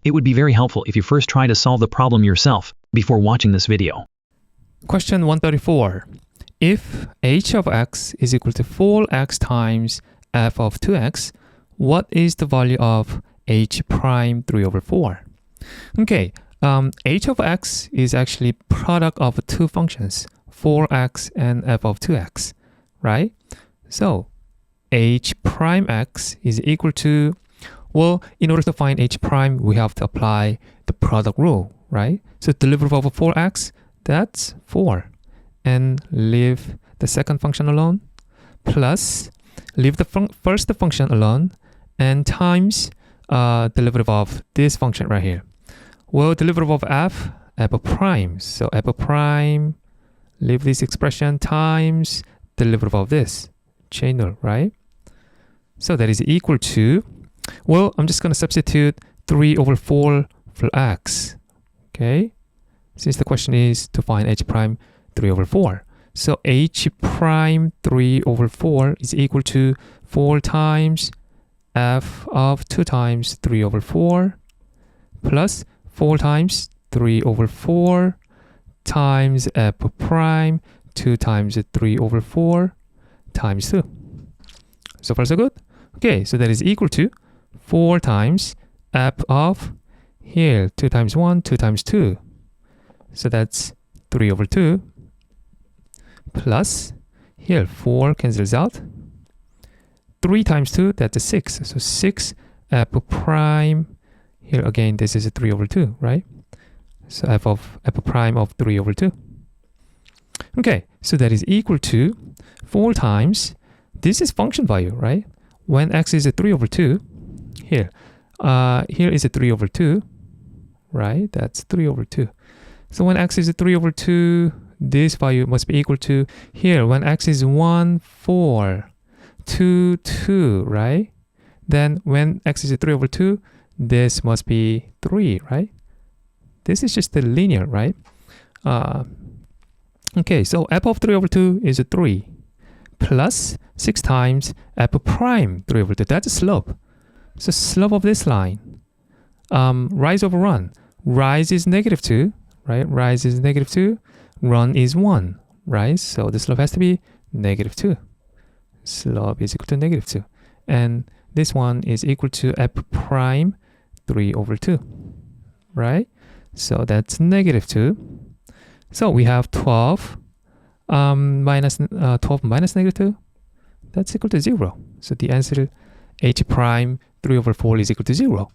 It would be very helpful if you first try to solve the problem yourself before watching this video. Question 134. If h of x is equal to 4x times f of 2x, what is the value of h prime 3 over 4? Okay, h of x is actually product of two functions, 4x and f of 2x, right? So h prime x is equal to, well, in order to find h prime, we have to apply the product rule, right? So derivative of 4x, that's 4. And leave the second function alone, plus leave the first function alone, and times derivative of this function right here. Well, derivative of f of prime. So f of prime, leave this expression, times derivative of this, chain rule, right? So that is equal to, well, I'm just going to substitute 3 over 4 for x, okay? Since the question is to find h prime 3 over 4. So h prime 3 over 4 is equal to 4 times f of 2 times 3 over 4 plus 4 times 3 over 4 times f prime 2 times 3 over 4 times 2. So far so good? Okay, so that is equal to 4 times f of here 2 times 1, 2 times 2. So that's 3 over 2 plus here 4 cancels out. 3 times 2, that's a 6. So 6 f prime, here again this is a 3 over 2, right? So f prime of 3 over 2. Okay, so that is equal to 4 times, this is function value, right? When x is a 3 over 2, here is a 3 over 2, right? That's 3 over 2. So when x is a 3 over 2, this value must be equal to, here, when x is 1, 4, 2, 2, right? Then when x is a 3 over 2, this must be 3, right? This is just the linear, right? Okay, so f of 3 over 2 is a 3 plus 6 times f prime 3 over 2. That's a slope. So slope of this line, rise over run. Rise is negative 2, right? Rise is negative 2. Run is 1, right? So the slope has to be negative 2. Slope is equal to negative 2. And this one is equal to f prime 3 over 2, right? So that's negative 2. So we have 12 minus negative 2. That's equal to 0. So the answer h prime 3 over 4 is equal to 0.